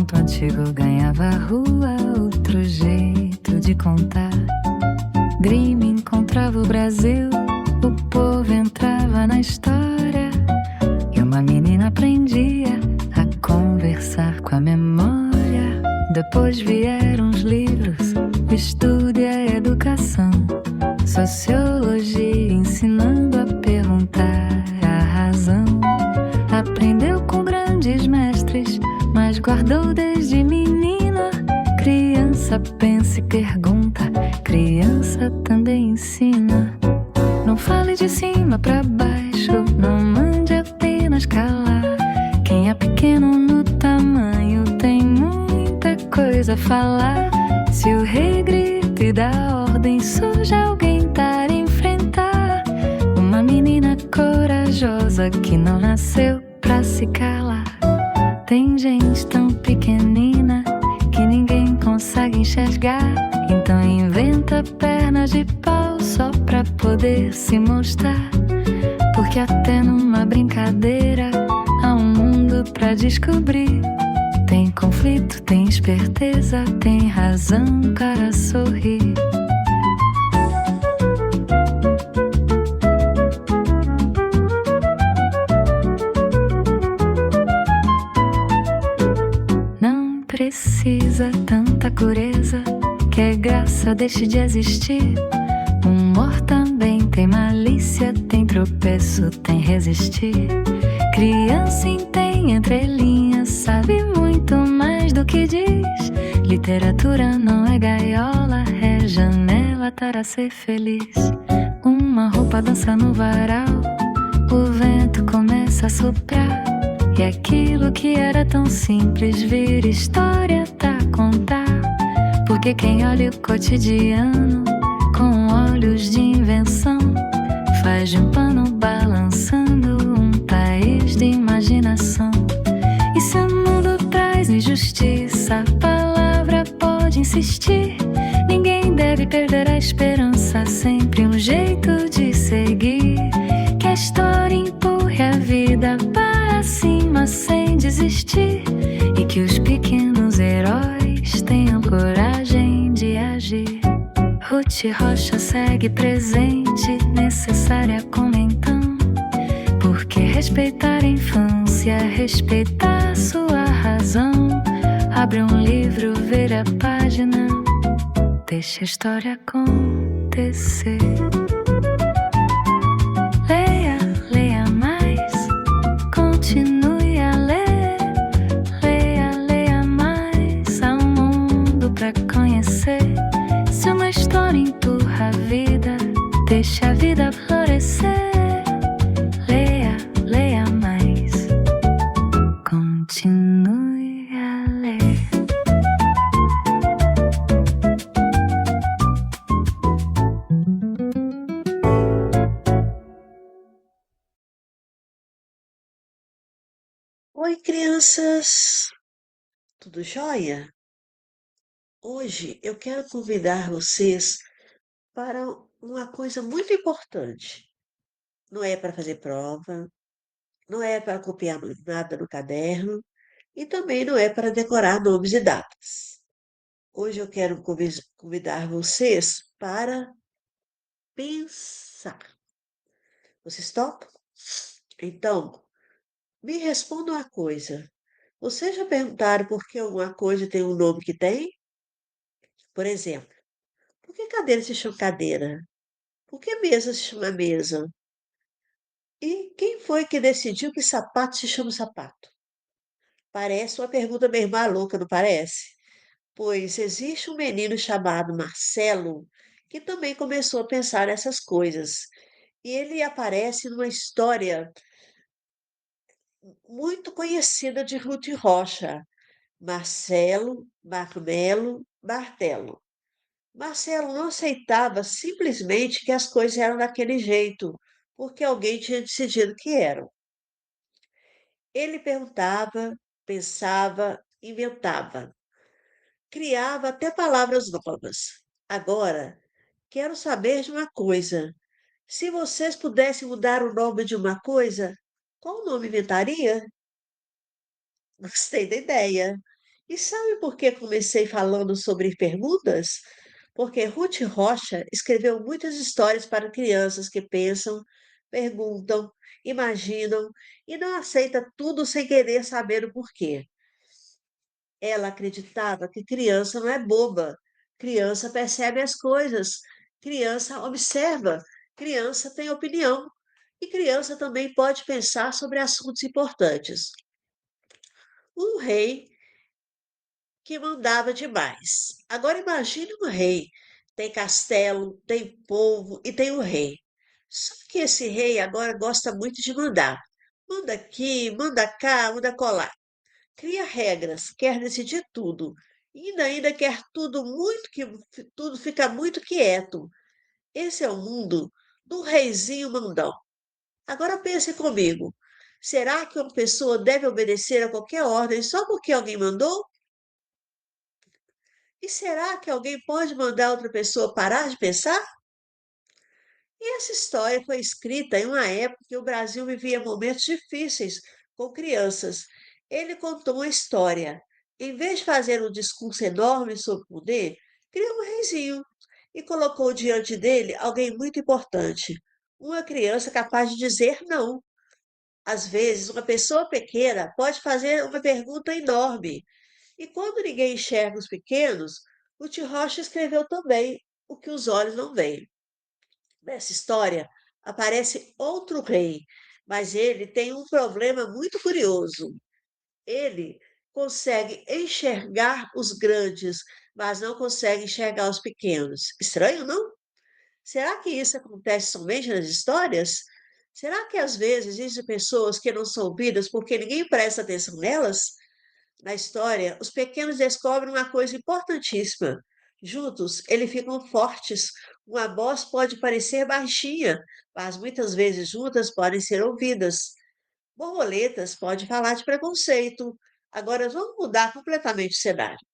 conto antigo ganhava rua, outro jeito de contar. Grimm encontrava o Brasil, o povo entrava na história e uma menina aprendia a conversar com a memória. Depois vieram os livros, o estudo e a educação, sociologia ensinando a perguntar a razão. Aprendeu com grandes mestres, mas guardou desde menina. Criança pensa e pergunta, criança também ensina. Não fale de cima pra baixo, não mande apenas calar. Quem é pequeno no tamanho tem muita coisa a falar. Se o rei grita e dá ordem, surge alguém para enfrentar. Uma menina corajosa que não nasceu pra se calar. Tem gente tão pequenina que ninguém consegue enxergar. Então inventa pernas de pau só pra poder se mostrar. Porque até numa brincadeira há um mundo pra descobrir. Tem conflito, tem esperteza, tem razão para sorrir. Não precisa tanta pureza que a graça deixe de existir. Humor também tem malícia, tem tropeço, tem resistir. Criança entende entre linhas, sabe muito mais do que diz. Literatura não é gaiola, é janela para ser feliz. Uma roupa dança no varal, o vento começa a soprar. E aquilo que era tão simples vira história pra contar. Porque quem olha o cotidiano com olhos de invenção faz de um pano balançando um país de imaginação. E se o mundo traz injustiça, a palavra pode insistir. Ninguém deve perder a esperança, sempre um jeito de seguir. Que a história empurre a vida para cima sem desistir. E que os pequenos heróis tenham coragem de agir. Ruth Rocha segue presente, necessária como então. Porque respeitar a infância, respeitar sua razão. Abre um livro, vira a página, deixa a história acontecer. Leia, leia mais, continue a ler. Leia, leia mais, há um mundo pra conhecer. Se uma história empurra a vida, deixa a vida florescer. Leia, leia mais, continue a ler. Oi, crianças! Tudo jóia? Hoje eu quero convidar vocês para uma coisa muito importante. Não é para fazer prova, não é para copiar nada no caderno e também não é para decorar nomes e datas. Hoje eu quero convidar vocês para pensar. Vocês topam? Então, me responda uma coisa. Vocês já perguntaram por que alguma coisa tem o nome que tem? Por exemplo, por que cadeira se chama cadeira? Por que mesa se chama mesa? E quem foi que decidiu que sapato se chama sapato? Parece uma pergunta meio maluca, não parece? Pois existe um menino chamado Marcelo que também começou a pensar nessas coisas. E ele aparece numa história muito conhecida de Ruth Rocha, Marcelo, Marmelo, Martelo. Marcelo não aceitava simplesmente que as coisas eram daquele jeito, porque alguém tinha decidido que eram. Ele perguntava, pensava, inventava, criava até palavras novas. Agora, quero saber de uma coisa. Se vocês pudessem mudar o nome de uma coisa, qual nome inventaria? Gostei da ideia. E sabe por que comecei falando sobre perguntas? Porque Ruth Rocha escreveu muitas histórias para crianças que pensam, perguntam, imaginam e não aceita tudo sem querer saber o porquê. Ela acreditava que criança não é boba, criança percebe as coisas, criança observa, criança tem opinião e criança também pode pensar sobre assuntos importantes. Um rei que mandava demais. Agora imagine um rei. Tem castelo, tem povo e tem o rei. Só que esse rei agora gosta muito de mandar. Manda aqui, manda cá, manda colar. Cria regras, quer decidir tudo. E ainda quer tudo muito que tudo fica muito quieto. Esse é o mundo do reizinho mandão. Agora pense comigo. Será que uma pessoa deve obedecer a qualquer ordem só porque alguém mandou? E será que alguém pode mandar outra pessoa parar de pensar? E essa história foi escrita em uma época que o Brasil vivia momentos difíceis com crianças. Ele contou uma história. Em vez de fazer um discurso enorme sobre poder, criou um reizinho e colocou diante dele alguém muito importante, uma criança capaz de dizer não. Às vezes, uma pessoa pequena pode fazer uma pergunta enorme, e quando ninguém enxerga os pequenos, o tio Rocha escreveu também o que os olhos não veem. Nessa história aparece outro rei, mas ele tem um problema muito curioso. Ele consegue enxergar os grandes, mas não consegue enxergar os pequenos. Estranho, não? Será que isso acontece somente nas histórias? Será que às vezes existem pessoas que não são vidas porque ninguém presta atenção nelas? Na história, os pequenos descobrem uma coisa importantíssima. Juntos, eles ficam fortes. Uma voz pode parecer baixinha, mas muitas vezes juntas podem ser ouvidas. Borboletas podem falar de preconceito. Agora vamos mudar completamente o cenário.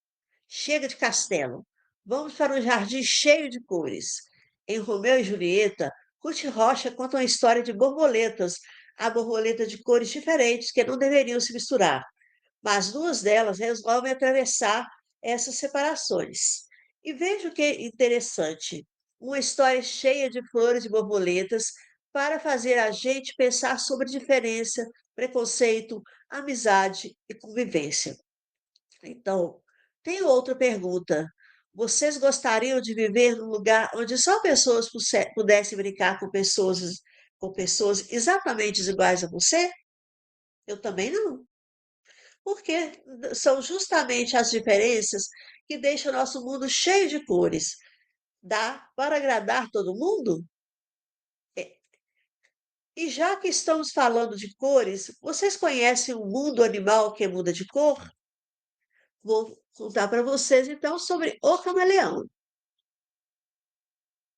Chega de castelo. Vamos para um jardim cheio de cores. Em Romeu e Julieta, Ruth Rocha conta uma história de borboletas. Há borboletas de cores diferentes que não deveriam se misturar, mas duas delas resolvem atravessar essas separações. E veja o que é interessante: uma história cheia de flores e borboletas para fazer a gente pensar sobre diferença, preconceito, amizade e convivência. Então, tem outra pergunta. Vocês gostariam de viver num lugar onde só pessoas pudessem brincar com pessoas exatamente iguais a você? Eu também não. Porque são justamente as diferenças que deixam o nosso mundo cheio de cores. Dá para agradar todo mundo? É, e já que estamos falando de cores, vocês conhecem o mundo animal que muda de cor? Vou contar para vocês então sobre o camaleão.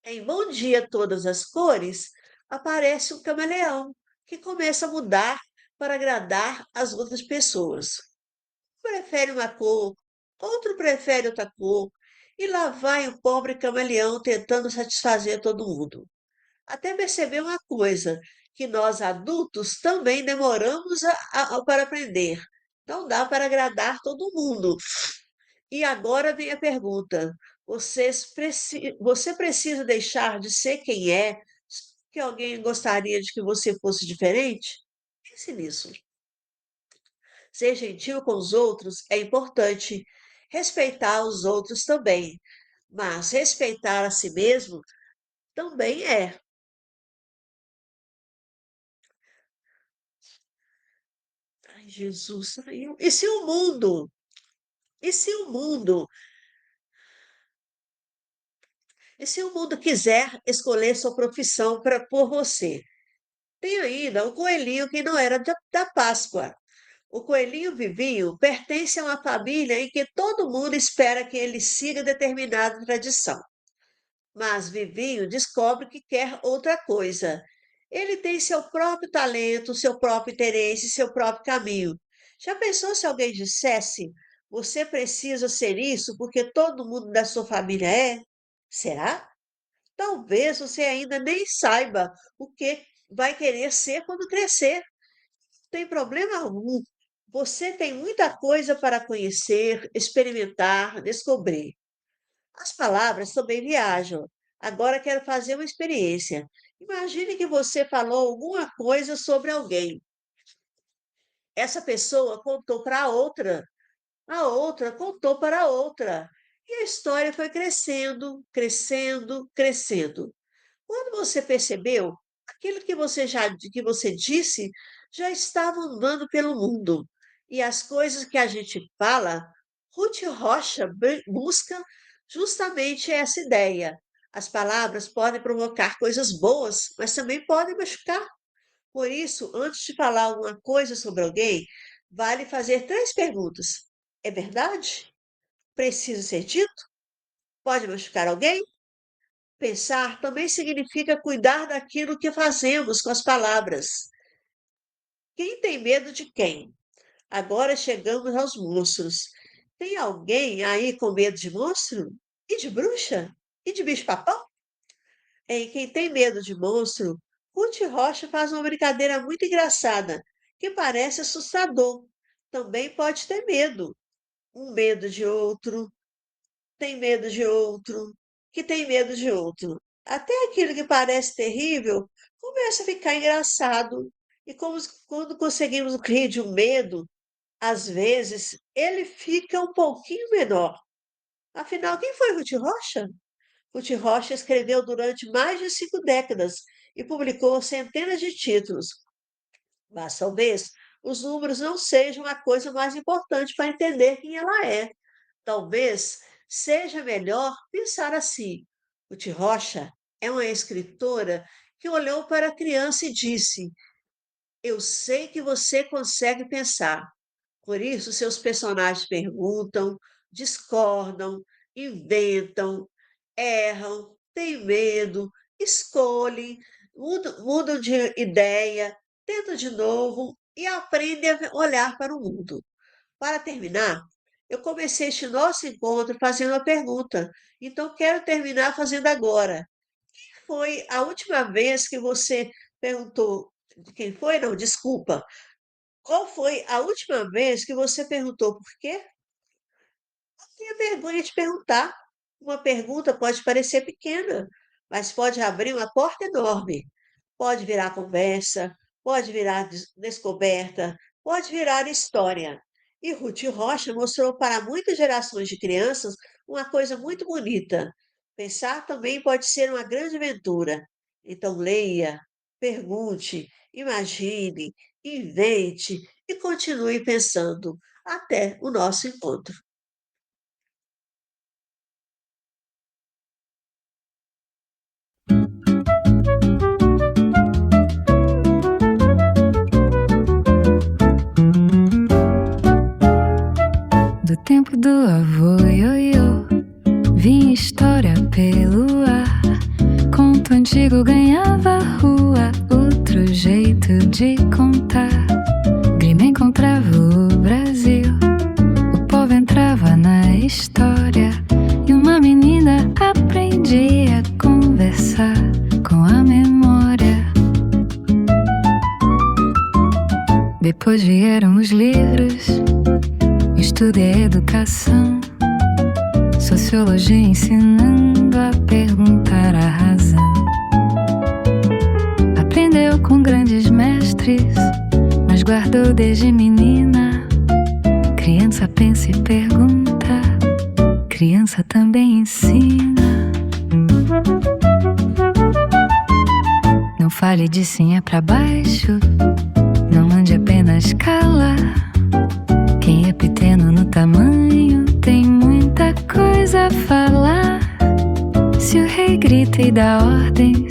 Em Bom Dia Todas as Cores, aparece um camaleão que começa a mudar para agradar as outras pessoas. Prefere uma cor, outro prefere outra cor, e lá vai o pobre camaleão tentando satisfazer todo mundo. Até perceber uma coisa, que nós adultos também demoramos para aprender. Não dá para agradar todo mundo. E agora vem a pergunta: você precisa deixar de ser quem é, que alguém gostaria de que você fosse diferente? Pense nisso. Ser gentil com os outros é importante. Respeitar os outros também. Mas respeitar a si mesmo também é. Ai, Jesus, saiu. E se o mundo? E se o mundo? E se o mundo quiser escolher sua profissão por você? Tem ainda o coelhinho que não era da Páscoa. O coelhinho Vivinho pertence a uma família em que todo mundo espera que ele siga determinada tradição. Mas Vivinho descobre que quer outra coisa. Ele tem seu próprio talento, seu próprio interesse, seu próprio caminho. Já pensou se alguém dissesse: você precisa ser isso porque todo mundo da sua família é? Será? Talvez você ainda nem saiba o que vai querer ser quando crescer. Não tem problema algum. Você tem muita coisa para conhecer, experimentar, descobrir. As palavras também viajam. Agora quero fazer uma experiência. Imagine que você falou alguma coisa sobre alguém. Essa pessoa contou para a outra contou para a outra. E a história foi crescendo, crescendo, crescendo. Quando você percebeu, aquilo que você disse já estava andando pelo mundo. E as coisas que a gente fala, Ruth Rocha busca justamente essa ideia. As palavras podem provocar coisas boas, mas também podem machucar. Por isso, antes de falar alguma coisa sobre alguém, vale fazer três perguntas. É verdade? Precisa ser dito? Pode machucar alguém? Pensar também significa cuidar daquilo que fazemos com as palavras. Quem tem medo de quem? Agora chegamos aos monstros. Tem alguém aí com medo de monstro? E de bruxa? E de bicho-papão? Em quem tem medo de monstro, Ruth Rocha faz uma brincadeira muito engraçada, que parece assustador. Também pode ter medo. Um medo de outro, tem medo de outro, que tem medo de outro. Até aquilo que parece terrível começa a ficar engraçado. E como quando conseguimos rir de um medo, às vezes ele fica um pouquinho menor. Afinal, quem foi Ruth Rocha? Ruth Rocha escreveu durante mais de 5 décadas e publicou centenas de títulos. Mas talvez os números não sejam a coisa mais importante para entender quem ela é. Talvez seja melhor pensar assim: Ruth Rocha é uma escritora que olhou para a criança e disse: Eu sei que você consegue pensar. Por isso, seus personagens perguntam, discordam, inventam, erram, têm medo, escolhem, mudam de ideia, tentam de novo e aprendem a olhar para o mundo. Para terminar, eu comecei este nosso encontro fazendo uma pergunta, então quero terminar fazendo agora. Foi a última vez que você perguntou, quem foi? Não, desculpa. Qual foi a última vez que você perguntou por quê? Não tenha vergonha de perguntar. Uma pergunta pode parecer pequena, mas pode abrir uma porta enorme. Pode virar conversa, pode virar descoberta, pode virar história. E Ruth Rocha mostrou para muitas gerações de crianças uma coisa muito bonita. Pensar também pode ser uma grande aventura. Então, leia, pergunte, imagine, invente e continue pensando. Até o nosso encontro. Do tempo do avô ioiô, vinha história pelo ar. Conto antigo ganhava rua, outro jeito de contar. Grima encontrava o Brasil, o povo entrava na história e uma menina aprendia a conversar com a memória. Depois vieram os livros, estudo e educação, sociologia ensinando a perguntar a razão. Aprendeu com grandes mestres, mas guardou desde menina. Criança pensa e pergunta, criança também ensina. Não fale de cima pra baixo, não ande apenas cala. Quem é pequeno no tamanho tem muita coisa a falar. Se o rei grita e dá ordem,